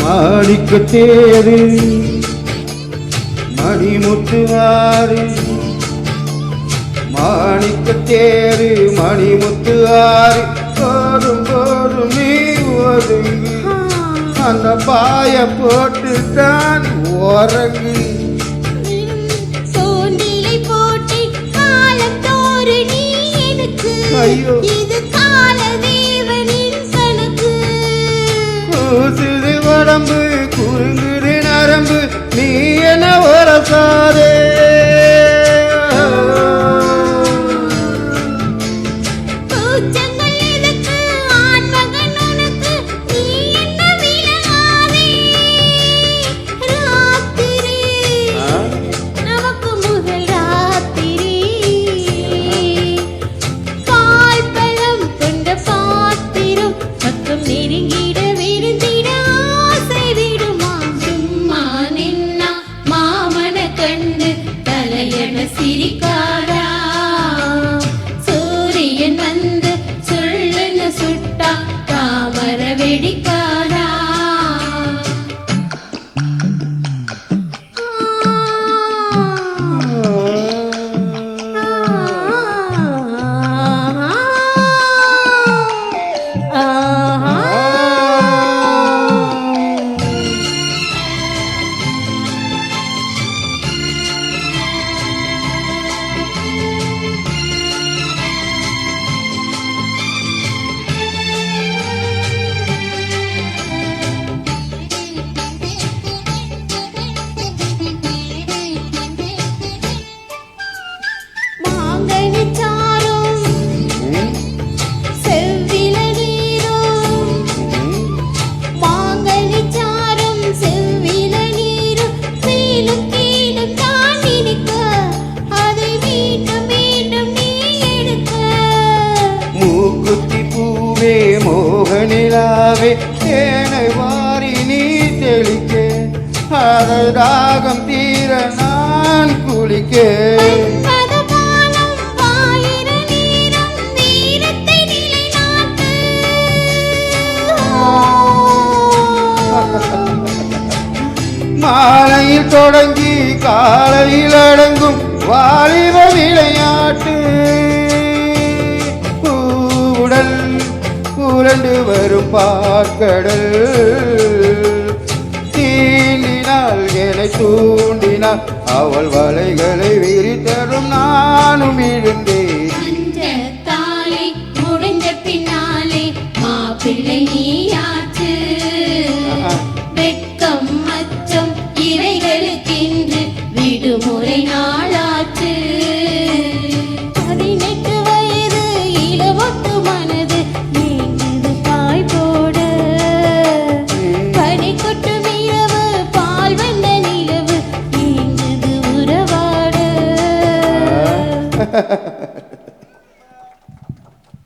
மாணிக்க தேரு மணிமுத்துவாரு மாணிக்க தேரு மணிமுத்துவாரு போடும் போடும் நீ ஒதுங்கு அந்த பாய போட்டு தான் உறங்கு தோண்டிலை போட்டு காலத்தோறு நீ எனக்கு ஐயோ இது கால தேவனின் கணக்கு கூசுது உடம்பு குறுங்குது நரம்பு நீ என்ன உரசாதே கூச்சங்கள் எதுக்கு ஆண்மகன் உனக்கு நீ என்ன விலகாதே ராத்திரி நமக்கு முதல் ராத்திரி பால் பழம் கொண்ட பாத்திரம் பக்கம் நெருங்கிட விருந்திட ஆசை விடுமா சும்மா நின்னா மாமன கண்டு தலையண சிரிக்காரா சூரியன் வந்து சொல்லுன்னு சுட்டா தாமர வெடிக்காரா மோகனிலாவே தேனை வாரி நீ தெளிக்க அதை ராகம் தீர நான் குளிக்க மாலையில் தொடங்கி காலையில் அடங்கும் வாலிப விளையாட்டு உடல் உரண்டு வரும் பாற்கடல் தீண்டினால் என்னை தூண்டினால் அவள் வலைகளை விரித்தரும் நானும் இழுந்தேன் தாலை முடிஞ்ச பின்னாலே மாப்பிள்ளை நீயாச்சு வெட்கம் அச்சம் இவைகளுக்கென்று விடுமுறை நாளாச்சு 18 வயது இளவொட்டு மனது நீங்குது பாய் போட பனி கொட்டும் இரவு பால் வந்த நிலவு நீங்குது உறவாட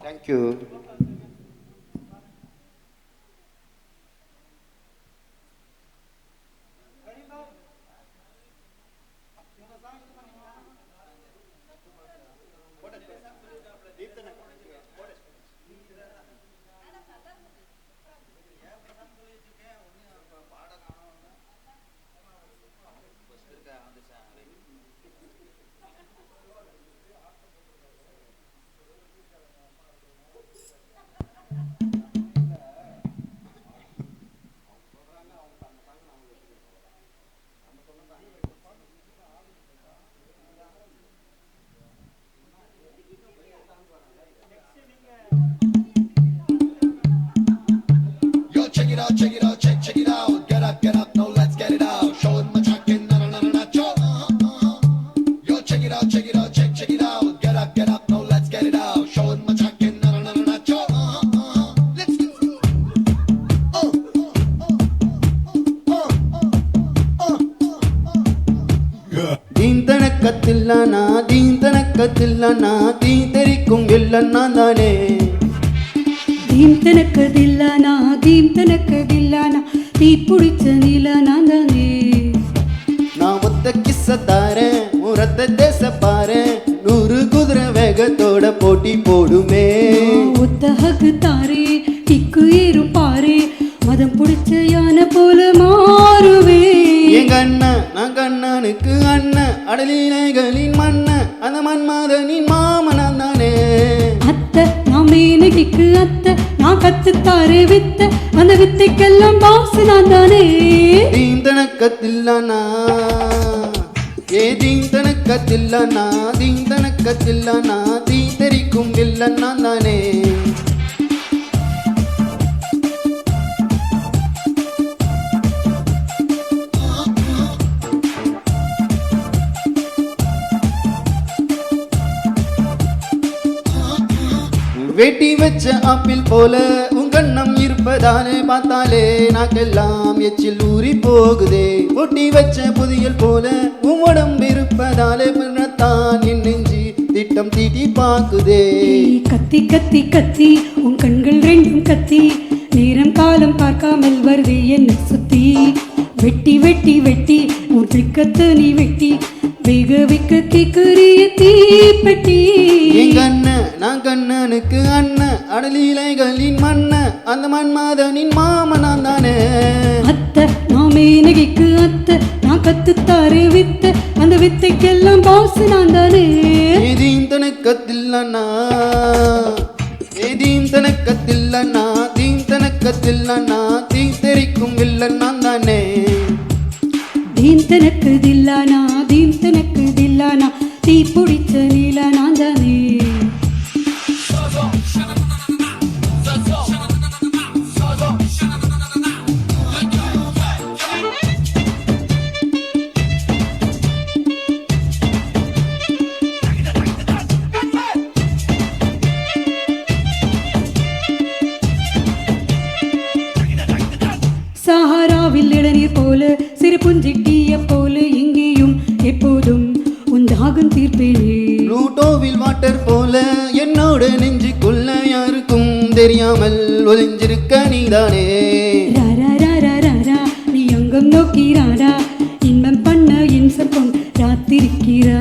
thank you. Check it out, check it out, check it out. Get up, now let's get it out. Show him my jacket, na na na na na. Yo, check it out, check it out. Get up, now let's get it out. Show him my jacket, na na na na na. Let's go. தீந்தனக்கத்தில்லனா தீந்தனக்கத்தில்லனா தீந்தரிக்கும் இல்லன்னா தானே theme தனக்கதில்லானா தீ பிடிச்ச நிலனா தானே நான் ஒத்த கிஸ்ஸ தாரேன் உரத்த தேச பாரேன் 100 குதிரை வேகத்தோட போட்டி போடுமே ஒத்தஹக்கு தாரே திக்கு ஏறும் பாரே மதம் பிடிச்ச யானை போல மாறுவே எங்க அண்ணன் நான் கண்ணனுக்கு அண்ணன் அடலீலைகளின் மண்ணன் அந்த மன்மதனின் மாமனான் தானே அத்தை நான் மேனகிக்கு அத்தை நான் கத்துத்தாரு வித்த அந்த வித்தைக்கெல்லாம் பாசு நான் தானே தீந்தனக்கத்தில்லனா ஏ தீந்தனக்கத்தில்லனா தீந்தனக்கத்தில்லனா தீ தெரிக்கும் வில்லன் நான் தானே வெட்டி வச்ச ஆப்பிள் போல உன் கண்ணம் இருப்பதாலே பார்த்தாலே நாக்கெல்லாம் எச்சில் ஊறி போகுதே ஒட்டி வச்ச புதியல் போல உன் உடம்பு இருப்பதாலே பிறத்தான் என் நெஞ்சி திட்டம் தீட்டி பாக்குதே கத்தி கத்தி கத்தி உன் கண்கள் ரெண்டும் கத்தி நேரம் காலம் பார்க்காமல் வருதே என்ன சுத்தி வெட்டி வெட்டி வெட்டி உன் திக்கத்து நீ வெட்டி வேக வைக்க கேக்குறிய தீப்பெட்டி எங்க அண்ணன் நான் கண்ணனுக்கு அண்ணன் அடலீலைகளின் மண்ணன் அந்த மன்மதனின் மாமனான் தானே அத்தை நான் மேனகிக்கு அத்தை நான் கத்துத்தாரு வித்த அந்த வித்தைக்கெல்லாம் பாசு நான் தானே தனக்கத்தில்லனா தனக்கத்தில்லனா தனக்கத்தில்லனா தீ தெரிக்கும் வில்லன் நான் தானே தீன் தனக்கு தில்லானா தீன் தனக்கு தில்லானா தீ பிடிச்ச நீலா நான் தானே சஹாராவில் இளநீர் போல சிறு புஞ்சிட்டிய போல எங்கேயும் எப்போதும் உன் தாகம் தீர்ப்பேனே ப்ளூட்டோவில் வாட்டர் போல என்னோட நெஞ்சுக்குள்ள யாருக்கும் தெரியாமல் ஒளிஞ்சிருக்க நீதானே ராரா ராரா ராரா நீ அங்கம் நோக்கிறாரா இன்பம் பண்ண இன்சப்பம் ராத்திருக்கிறா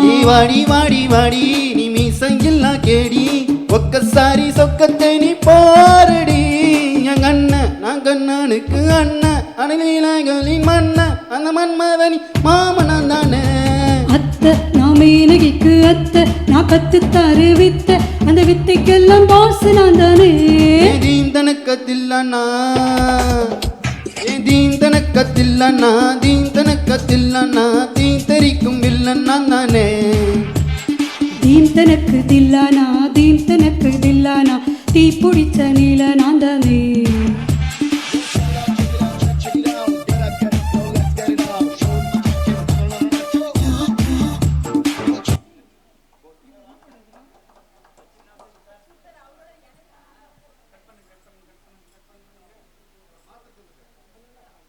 நீ வாடி வாடி வாடி நீ மீசங்கில்லா கேடி ஒக்கசாரி சொக்கத்தை நீ பாரடி எங்க அண்ணன் நான் கண்ணனுக்கு அண்ணன் அடலீலைகளின் மண்ணன் அந்த மன்மதனி மாமனான் தானே அத்தை நான் மேனகிக்கு அத்தை நான் கத்துத்தாரு வித்த அந்த வித்தைக்கெல்லாம் பாசு நான் தானே தனக்கத்தில்லனா தனக்கத்தில்லனா தனக்கத்தில்லனா தீ தெரிக்கும் வில்லன் நான் தானே தீன் தனக்கு தில்லானா தீன் தனக்கு தில்லானா தீ பிடிச்ச நீல நான் தானே